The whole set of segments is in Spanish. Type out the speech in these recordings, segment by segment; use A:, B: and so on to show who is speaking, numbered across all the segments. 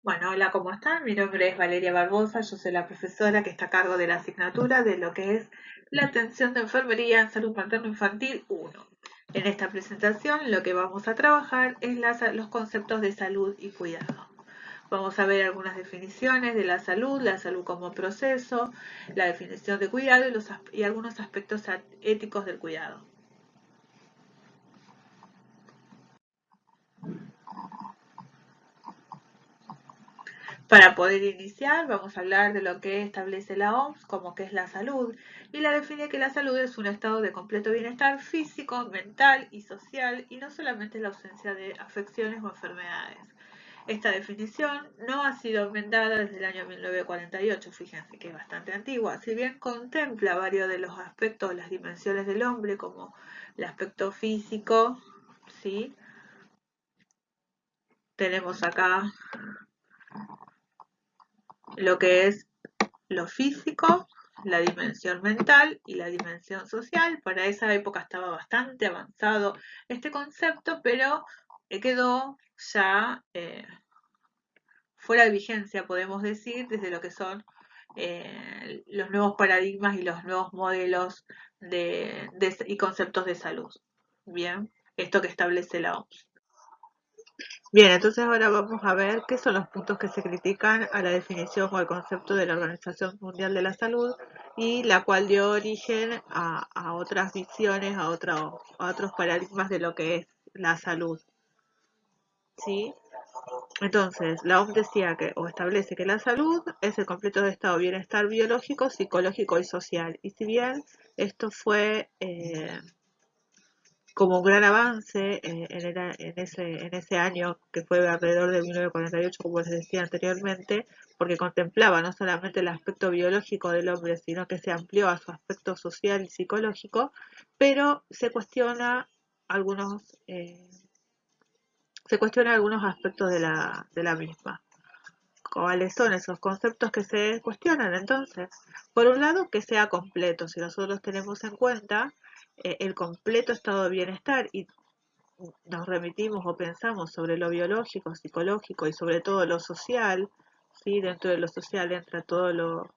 A: Bueno, hola, ¿cómo están? Mi nombre es Valeria Barbosa, yo soy la profesora que está a cargo de la asignatura de lo que es la atención de enfermería en salud materno-infantil 1. En esta presentación lo que vamos a trabajar es los conceptos de salud y cuidado. Vamos a ver algunas definiciones de la salud como proceso, la definición de cuidado y algunos aspectos éticos del cuidado. Para poder iniciar, vamos a hablar de lo que establece la OMS como que es la salud, y la define que la salud es un estado de completo bienestar físico, mental y social, y no solamente la ausencia de afecciones o enfermedades. Esta definición no ha sido enmendada desde el año 1948, fíjense que es bastante antigua, si bien contempla varios de los aspectos, las dimensiones del hombre, como el aspecto físico, ¿sí? Tenemos acá lo que es lo físico, la dimensión mental y la dimensión social. Para esa época estaba bastante avanzado este concepto, pero quedó ya fuera de vigencia, podemos decir, desde lo que son los nuevos paradigmas y los nuevos modelos y conceptos de salud. Bien, esto que establece la OMS. Bien, entonces ahora vamos a ver qué son los puntos que se critican a la definición o al concepto de la Organización Mundial de la Salud y la cual dio origen a otras visiones, a otros paradigmas de lo que es la salud. ¿Sí? Entonces, la OMS decía que, o establece que la salud es el completo estado de bienestar biológico, psicológico y social. Y si bien esto fue como un gran avance en ese año que fue alrededor de 1948, como les decía anteriormente, porque contemplaba no solamente el aspecto biológico del hombre, sino que se amplió a su aspecto social y psicológico, pero algunos, eh, se cuestiona algunos aspectos de la misma. ¿Cuáles son esos conceptos que se cuestionan entonces? Por un lado, que sea completo. Si nosotros tenemos en cuenta el completo estado de bienestar y nos remitimos o pensamos sobre lo biológico, psicológico y sobre todo lo social, ¿sí? Dentro de lo social entra todo lo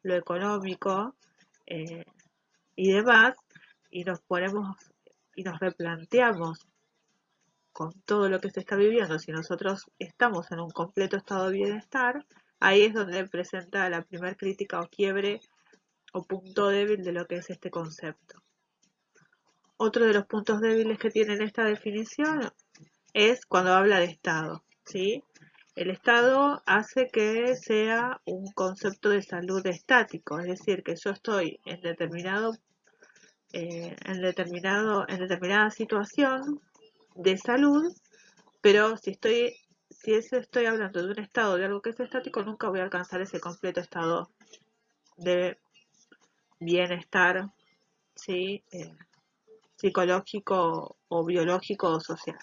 A: económico eh, y demás, y nos ponemos y nos replanteamos con todo lo que se está viviendo, si nosotros estamos en un completo estado de bienestar, ahí es donde presenta la primer crítica o quiebre o punto débil de lo que es este concepto. Otro de los puntos débiles que tiene esta definición es cuando habla de Estado, ¿sí? El Estado hace que sea un concepto de salud estático, es decir, que yo estoy en determinada situación de salud, pero si estoy hablando de un estado de algo que es estático, nunca voy a alcanzar ese completo estado de bienestar, ¿sí? Psicológico o biológico o social.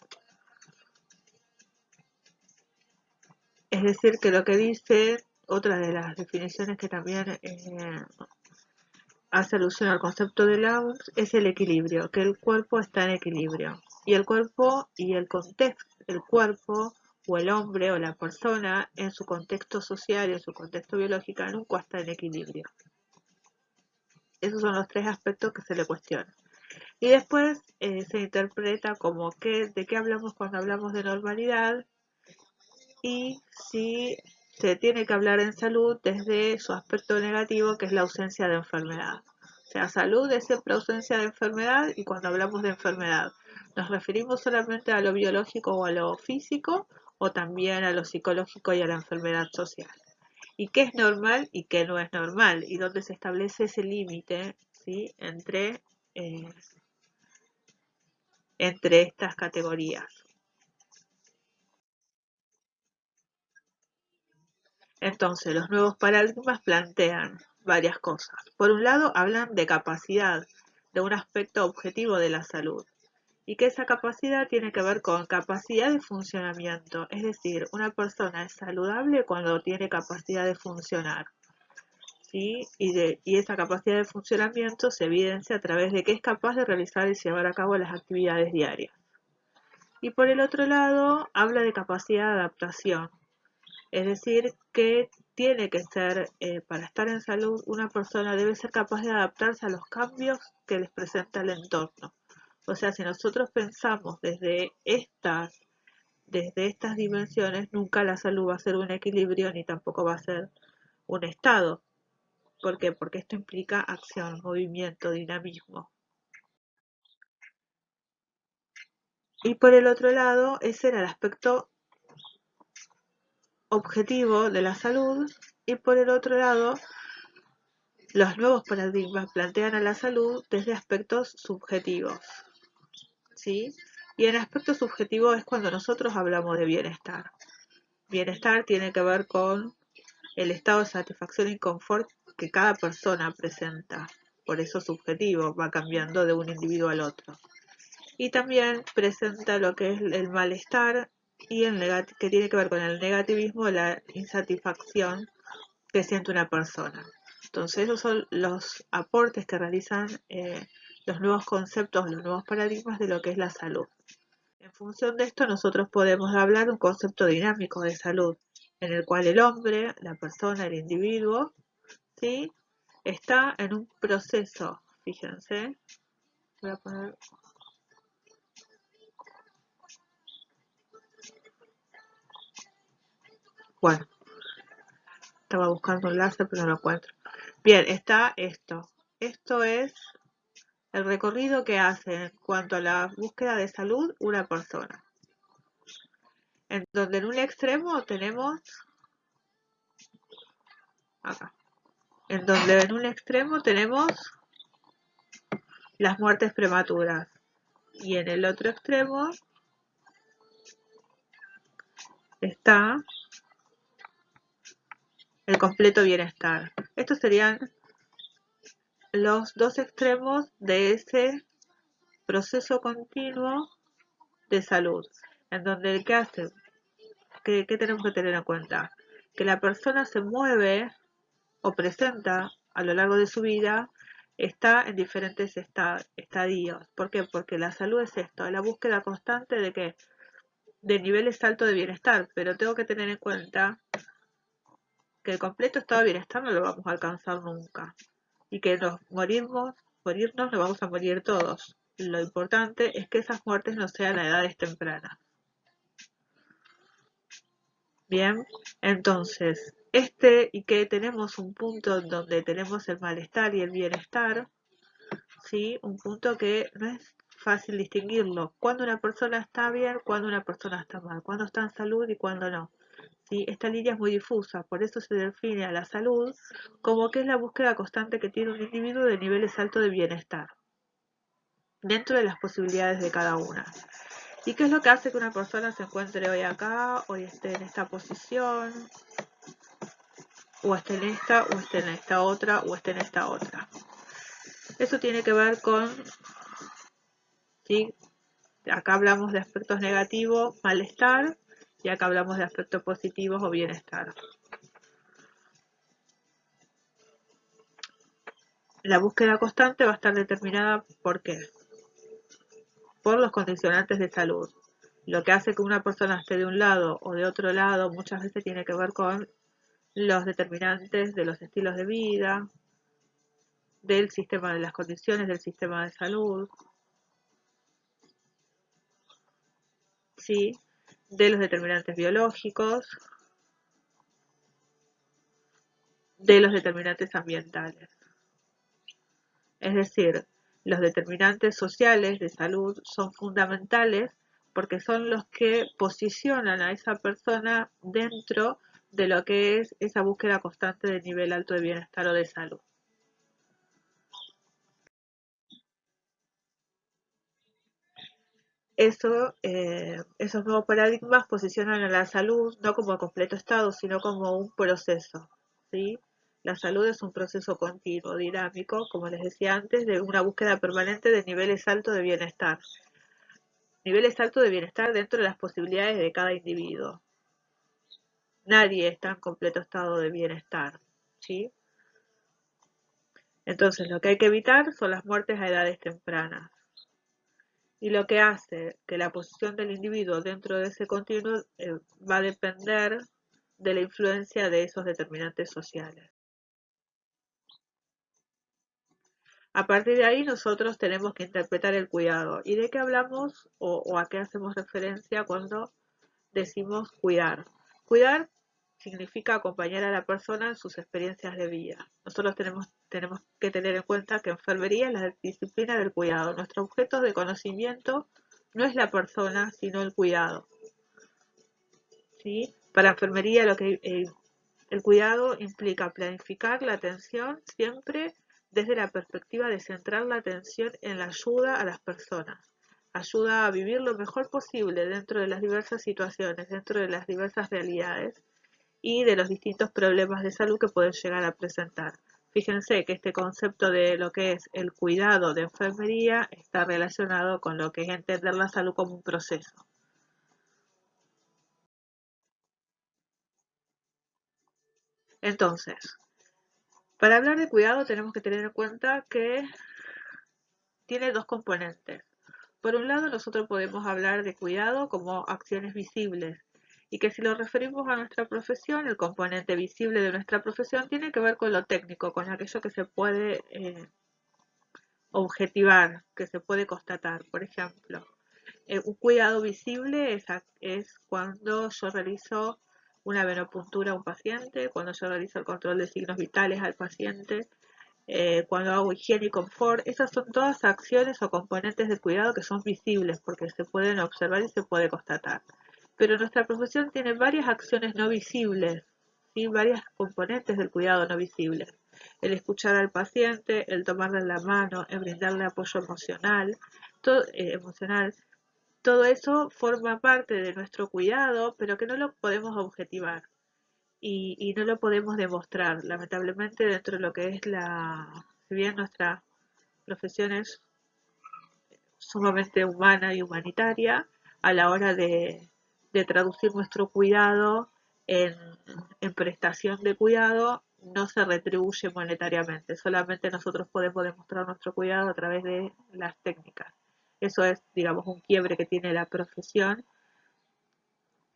A: Es decir, que lo que dice, otra de las definiciones que también hace alusión al concepto de la OMS, es el equilibrio, que el cuerpo está en equilibrio. Y el cuerpo y el contexto, el cuerpo o el hombre o la persona en su contexto social y en su contexto biológico nunca está en equilibrio. Esos son los tres aspectos que se le cuestionan. Y después se interpreta como de qué hablamos cuando hablamos de normalidad y si se tiene que hablar en salud desde su aspecto negativo, que es la ausencia de enfermedad. O sea, salud es siempre ausencia de enfermedad y cuando hablamos de enfermedad, ¿nos referimos solamente a lo biológico o a lo físico o también a lo psicológico y a la enfermedad social? ¿Y qué es normal y qué no es normal? Y dónde se establece ese límite, ¿sí? Eh, entre estas categorías. Entonces, los nuevos paradigmas plantean varias cosas. Por un lado, hablan de capacidad, de un aspecto objetivo de la salud, y que esa capacidad tiene que ver con capacidad de funcionamiento, es decir, una persona es saludable cuando tiene capacidad de funcionar, ¿sí? Y esa capacidad de funcionamiento se evidencia a través de que es capaz de realizar y llevar a cabo las actividades diarias. Y por el otro lado, habla de capacidad de adaptación, Es decir, que tiene que ser, para estar en salud, una persona debe ser capaz de adaptarse a los cambios que les presenta el entorno. O sea, si nosotros pensamos desde estas dimensiones, nunca la salud va a ser un equilibrio ni tampoco va a ser un estado. ¿Por qué? Porque esto implica acción, movimiento, dinamismo. Y por el otro lado, ese era el aspecto objetivo de la salud, y por el otro lado, los nuevos paradigmas plantean a la salud desde aspectos subjetivos, ¿sí? Y en aspecto subjetivo es cuando nosotros hablamos de bienestar. Bienestar tiene que ver con el estado de satisfacción y confort que cada persona presenta. Por eso subjetivo, va cambiando de un individuo al otro. Y también presenta lo que es el malestar y que tiene que ver con el negativismo, la insatisfacción que siente una persona. Entonces esos son los aportes que realizan los nuevos conceptos, los nuevos paradigmas de lo que es la salud. En función de esto nosotros podemos hablar de un concepto dinámico de salud, en el cual el hombre, la persona, el individuo, ¿sí? Está en un proceso, fíjense, voy a poner, bueno, estaba buscando un láser pero no lo encuentro. Bien, está esto. Esto es el recorrido que hace en cuanto a la búsqueda de salud una persona. En donde en un extremo tenemos acá. En donde en un extremo tenemos las muertes prematuras. Y en el otro extremo está el completo bienestar. Estos serían los dos extremos de ese proceso continuo de salud, en donde el que hace, ¿qué tenemos que tener en cuenta? Que la persona se mueve o presenta a lo largo de su vida, está en diferentes estadios. ¿Por qué? Porque la salud es esto, la búsqueda constante de que de niveles altos de bienestar, pero tengo que tener en cuenta que el completo estado de bienestar no lo vamos a alcanzar nunca y que morirnos nos vamos a morir todos. Lo importante es que esas muertes no sean a edades tempranas. Bien, entonces, y que tenemos un punto donde tenemos el malestar y el bienestar, ¿sí? Un punto que no es fácil distinguirlo. Cuando una persona está bien, cuando una persona está mal, cuando está en salud y cuando no. ¿Sí? Esta línea es muy difusa, por eso se define a la salud como que es la búsqueda constante que tiene un individuo de niveles altos de bienestar, dentro de las posibilidades de cada una. ¿Y qué es lo que hace que una persona se encuentre hoy acá, hoy esté en esta posición, o esté en esta, o esté en esta otra, o esté en esta otra? Eso tiene que ver con, ¿sí? Acá hablamos de aspectos negativos, malestar, y acá hablamos de aspectos positivos o bienestar. La búsqueda constante va a estar determinada ¿por qué? Por los condicionantes de salud. Lo que hace que una persona esté de un lado o de otro lado muchas veces tiene que ver con los determinantes de los estilos de vida, del sistema de las condiciones del sistema de salud, ¿sí? De los determinantes biológicos, de los determinantes ambientales. Es decir, los determinantes sociales de salud son fundamentales porque son los que posicionan a esa persona dentro de lo que es esa búsqueda constante de nivel alto de bienestar o de salud. Esos nuevos paradigmas posicionan a la salud no como completo estado, sino como un proceso, ¿sí? La salud es un proceso continuo, dinámico, como les decía antes, de una búsqueda permanente de niveles altos de bienestar. Niveles altos de bienestar dentro de las posibilidades de cada individuo. Nadie está en completo estado de bienestar, ¿sí? Entonces, lo que hay que evitar son las muertes a edades tempranas. Y lo que hace que la posición del individuo dentro de ese continuo va a depender de la influencia de esos determinantes sociales. A partir de ahí nosotros tenemos que interpretar el cuidado. ¿Y de qué hablamos o a qué hacemos referencia cuando decimos cuidar? Cuidar significa acompañar a la persona en sus experiencias de vida. Nosotros tenemos que tener en cuenta que enfermería es la disciplina del cuidado. Nuestro objeto de conocimiento no es la persona, sino el cuidado. ¿Sí? Para enfermería el cuidado implica planificar la atención siempre desde la perspectiva de centrar la atención en la ayuda a las personas. Ayuda a vivir lo mejor posible dentro de las diversas situaciones, dentro de las diversas realidades y de los distintos problemas de salud que pueden llegar a presentar. Fíjense que este concepto de lo que es el cuidado de enfermería está relacionado con lo que es entender la salud como un proceso. Entonces, para hablar de cuidado tenemos que tener en cuenta que tiene dos componentes. Por un lado, nosotros podemos hablar de cuidado como acciones visibles y que si lo referimos a nuestra profesión, el componente visible de nuestra profesión tiene que ver con lo técnico, con aquello que se puede objetivar, que se puede constatar. Por ejemplo, un cuidado visible es cuando yo realizo una venopuntura a un paciente, cuando yo realizo el control de signos vitales al paciente, cuando hago higiene y confort. Esas son todas acciones o componentes de cuidado que son visibles porque se pueden observar y se puede constatar. Pero nuestra profesión tiene varias acciones no visibles, ¿sí? Varias componentes del cuidado no visibles. El escuchar al paciente, el tomarle la mano, el brindarle apoyo emocional, todo eso forma parte de nuestro cuidado, pero que no lo podemos objetivar y no lo podemos demostrar. Lamentablemente dentro de lo que es si bien nuestra profesión es sumamente humana y humanitaria, a la hora de traducir nuestro cuidado en, en prestación de cuidado, no se retribuye monetariamente, solamente nosotros podemos demostrar nuestro cuidado a través de las técnicas. Eso es, digamos, un quiebre que tiene la profesión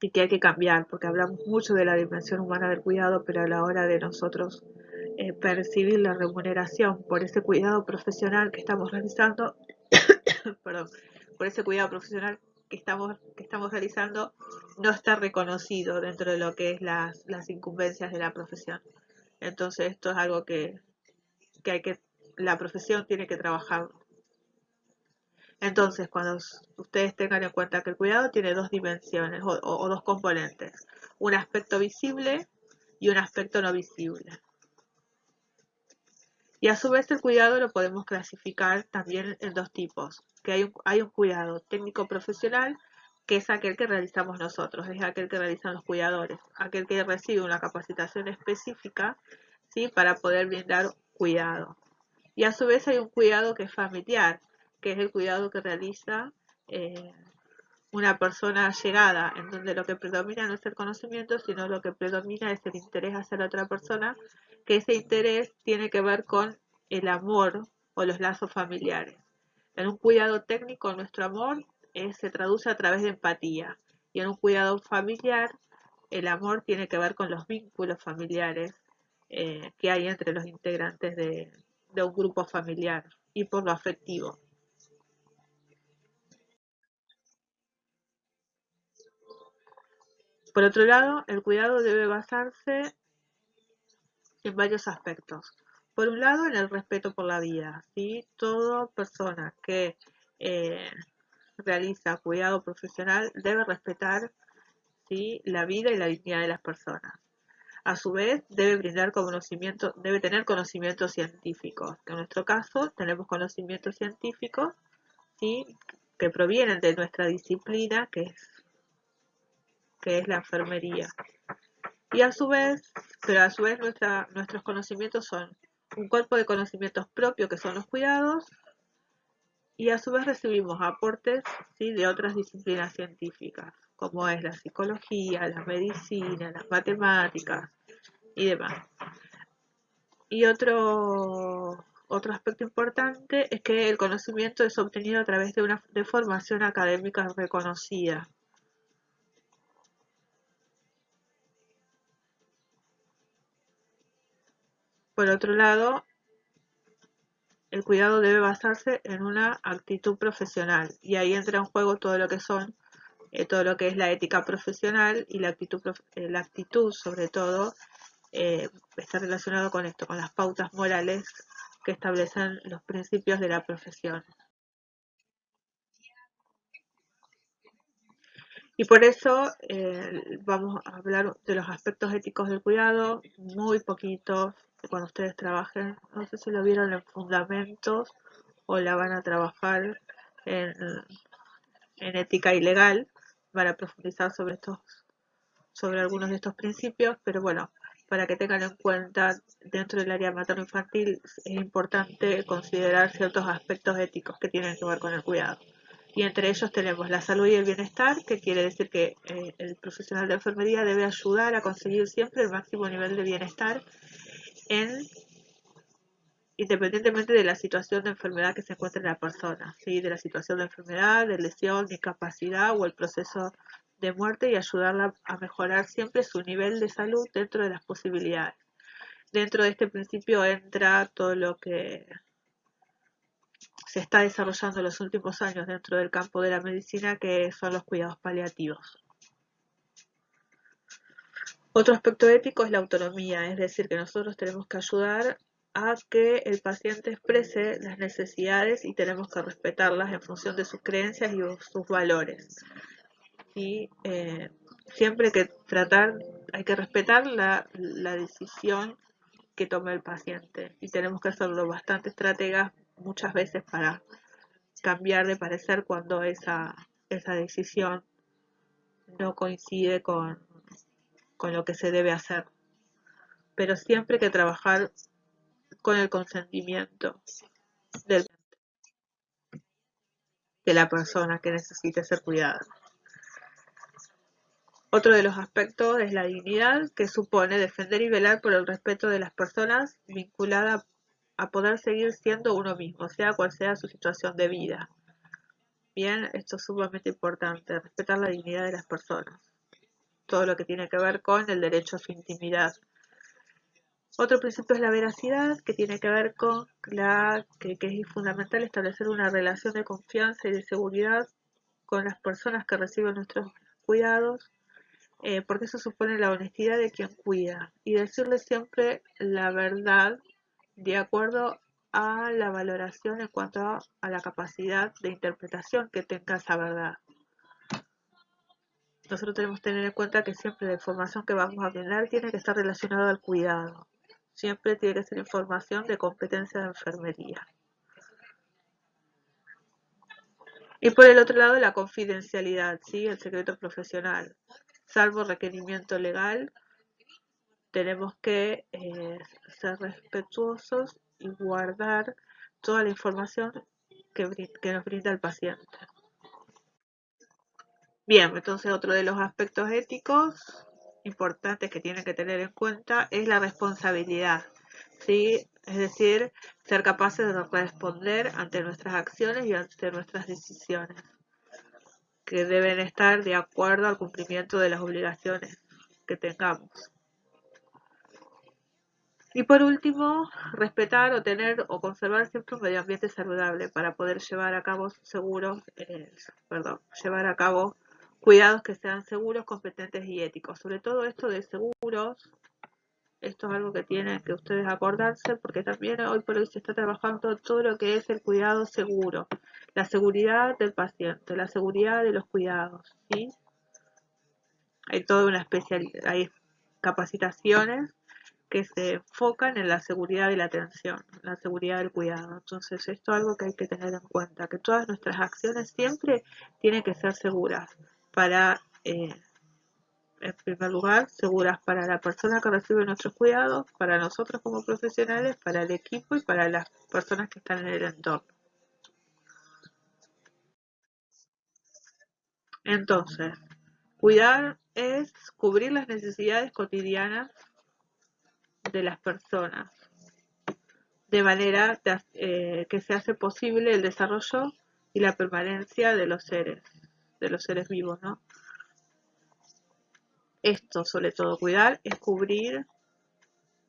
A: y que hay que cambiar, porque hablamos mucho de la dimensión humana del cuidado, pero a la hora de nosotros percibir la remuneración por ese cuidado profesional que estamos realizando, perdón, por ese cuidado profesional que estamos realizando, no está reconocido dentro de lo que es las incumbencias de la profesión. Entonces esto es algo que la profesión tiene que trabajar. Entonces, cuando ustedes tengan en cuenta que el cuidado tiene dos dimensiones o dos componentes, un aspecto visible y un aspecto no visible. Y a su vez el cuidado lo podemos clasificar también en dos tipos, que hay un cuidado técnico profesional, que es aquel que realizamos nosotros, es aquel que realizan los cuidadores, aquel que recibe una capacitación específica, ¿sí? Para poder brindar cuidado. Y a su vez hay un cuidado que es familiar, que es el cuidado que realiza eh, una persona llegada, en donde lo que predomina no es el conocimiento, sino lo que predomina es el interés hacia la otra persona, que ese interés tiene que ver con el amor o los lazos familiares. En un cuidado técnico, nuestro amor se traduce a través de empatía, y en un cuidado familiar, el amor tiene que ver con los vínculos familiares que hay entre los integrantes de un grupo familiar y por lo afectivo. Por otro lado, el cuidado debe basarse en varios aspectos. Por un lado, en el respeto por la vida, ¿sí? Toda persona que eh, realiza cuidado profesional debe respetar, ¿sí? La vida y la dignidad de las personas. A su vez, debe tener conocimientos científicos. En nuestro caso, tenemos conocimientos científicos, ¿sí? Que provienen de nuestra disciplina, que es la enfermería. Y a su vez nuestros conocimientos son un cuerpo de conocimientos propios que son los cuidados y a su vez recibimos aportes, ¿sí? De otras disciplinas científicas, como es la psicología, la medicina, las matemáticas y demás. Y otro aspecto importante es que el conocimiento es obtenido a través de formación académica reconocida. Por otro lado, el cuidado debe basarse en una actitud profesional y ahí entra en juego todo lo que todo lo que es la ética profesional y la actitud sobre todo está relacionado con esto, con las pautas morales que establecen los principios de la profesión. Y por eso vamos a hablar de los aspectos éticos del cuidado, muy poquitos, cuando ustedes trabajen. No sé si lo vieron en fundamentos o la van a trabajar en, en ética y legal para profundizar sobre algunos de estos principios, pero bueno, para que tengan en cuenta dentro del área materno-infantil es importante considerar ciertos aspectos éticos que tienen que ver con el cuidado. Y entre ellos tenemos la salud y el bienestar, que quiere decir que el profesional de enfermería debe ayudar a conseguir siempre el máximo nivel de bienestar en independientemente de la situación de enfermedad que se encuentre la persona, ¿sí? De la situación de enfermedad, de lesión, discapacidad o el proceso de muerte y ayudarla a mejorar siempre su nivel de salud dentro de las posibilidades. Dentro de este principio entra todo lo que se está desarrollando en los últimos años dentro del campo de la medicina, que son los cuidados paliativos. Otro aspecto ético es la autonomía, es decir, que nosotros tenemos que ayudar a que el paciente exprese las necesidades y tenemos que respetarlas en función de sus creencias y sus valores. Y siempre hay que respetar la decisión que tome el paciente y tenemos que hacerlo bastante estrategas muchas veces para cambiar de parecer cuando esa decisión no coincide con lo que se debe hacer. Pero siempre hay que trabajar con el consentimiento del, de la persona que necesite ser cuidada. Otro de los aspectos es la dignidad, que supone defender y velar por el respeto de las personas vinculada a poder seguir siendo uno mismo, sea cual sea su situación de vida. Bien, esto es sumamente importante, respetar la dignidad de las personas. Todo lo que tiene que ver con el derecho a su intimidad. Otro principio es la veracidad, que tiene que ver con que es fundamental establecer una relación de confianza y de seguridad con las personas que reciben nuestros cuidados, porque eso supone la honestidad de quien cuida y decirle siempre la verdad de acuerdo a la valoración en cuanto a la capacidad de interpretación que tenga esa verdad. Nosotros tenemos que tener en cuenta que siempre la información que vamos a brindar tiene que estar relacionada al cuidado. Siempre tiene que ser información de competencia de enfermería. Y por el otro lado, la confidencialidad, ¿sí? El secreto profesional. Salvo requerimiento legal, tenemos que ser respetuosos y guardar toda la información que nos brinda el paciente. Bien, entonces otro de los aspectos éticos importantes que tienen que tener en cuenta es la responsabilidad, ¿sí? Es decir, ser capaces de responder ante nuestras acciones y ante nuestras decisiones, que deben estar de acuerdo al cumplimiento de las obligaciones que tengamos. Y por último, respetar o tener o conservar siempre un medio ambiente saludable para poder llevar a cabo llevar a cabo cuidados que sean seguros, competentes y éticos. Sobre todo esto de seguros, esto es algo que tienen que ustedes acordarse porque también hoy por hoy se está trabajando todo lo que es el cuidado seguro, la seguridad del paciente, la seguridad de los cuidados, ¿sí? Hay toda una hay capacitaciones que se enfocan en la seguridad y la atención, la seguridad del cuidado. Entonces, esto es algo que hay que tener en cuenta, que todas nuestras acciones siempre tienen que ser seguras para, en primer lugar, seguras para la persona que recibe nuestros cuidados, para nosotros como profesionales, para el equipo y para las personas que están en el entorno. Entonces, cuidar es cubrir las necesidades cotidianas de las personas de manera que se hace posible el desarrollo y la permanencia de los seres vivos, ¿no? Esto, sobre todo, cuidar es cubrir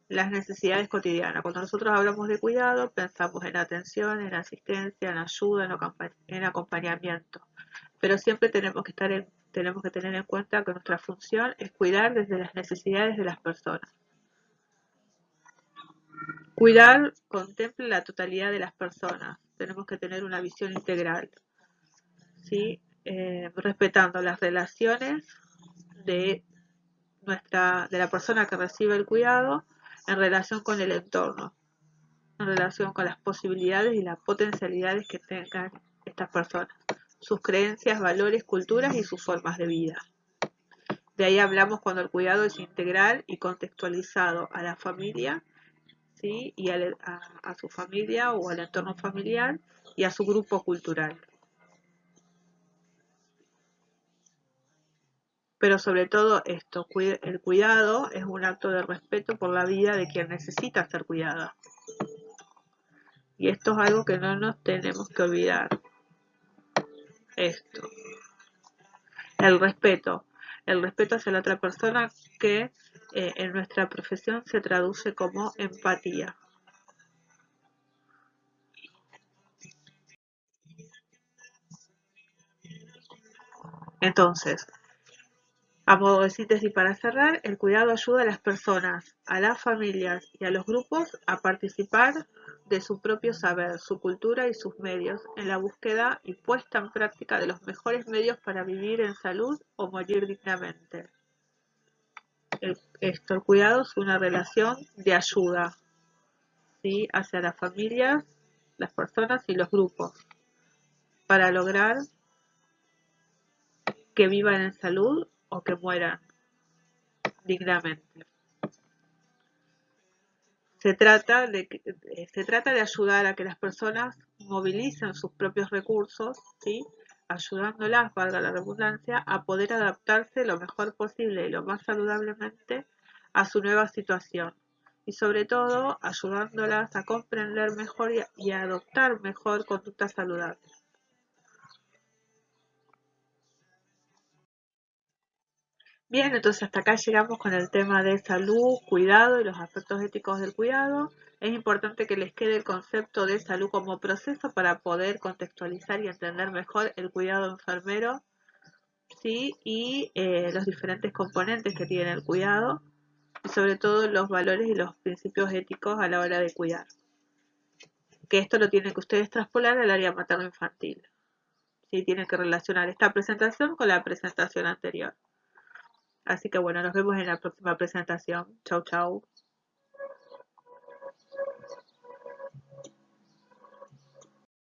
A: las necesidades cotidianas. Cuando nosotros hablamos de cuidado, pensamos en atención, en asistencia, en ayuda, en acompañamiento. Pero siempre tenemos que tener en cuenta que nuestra función es cuidar desde las necesidades de las personas. Cuidar contempla la totalidad de las personas. Tenemos que tener una visión integral, ¿sí? Respetando las relaciones de de la persona que recibe el cuidado en relación con el entorno, en relación con las posibilidades y las potencialidades que tengan estas personas, sus creencias, valores, culturas y sus formas de vida. De ahí hablamos cuando el cuidado es integral y contextualizado a la familia, ¿sí? Y a su familia o al entorno familiar y a su grupo cultural. Pero sobre todo esto, el cuidado es un acto de respeto por la vida de quien necesita ser cuidada. Y esto es algo que no nos tenemos que olvidar. Esto. El respeto. El respeto hacia la otra persona que en nuestra profesión se traduce como empatía. Entonces, a modo de síntesis para cerrar, el cuidado ayuda a las personas, a las familias y a los grupos a participar de su propio saber, su cultura y sus medios en la búsqueda y puesta en práctica de los mejores medios para vivir en salud o morir dignamente. El cuidado es una relación de ayuda, ¿sí? Hacia las familias, las personas y los grupos para lograr que vivan en salud o que mueran dignamente. Se trata de ayudar a que las personas movilicen sus propios recursos, ¿sí? Ayudándolas, valga la redundancia, a poder adaptarse lo mejor posible y lo más saludablemente a su nueva situación. Y sobre todo, ayudándolas a comprender mejor y a adoptar mejor conductas saludables. Bien, entonces hasta acá llegamos con el tema de salud, cuidado y los aspectos éticos del cuidado. Es importante que les quede el concepto de salud como proceso para poder contextualizar y entender mejor el cuidado enfermero, ¿sí? Y los diferentes componentes que tiene el cuidado y sobre todo los valores y los principios éticos a la hora de cuidar. Que esto lo tienen que ustedes traspolar al área materno-infantil. ¿Sí? Tienen que relacionar esta presentación con la presentación anterior. Así que bueno, nos vemos en la próxima presentación. Chau, chau.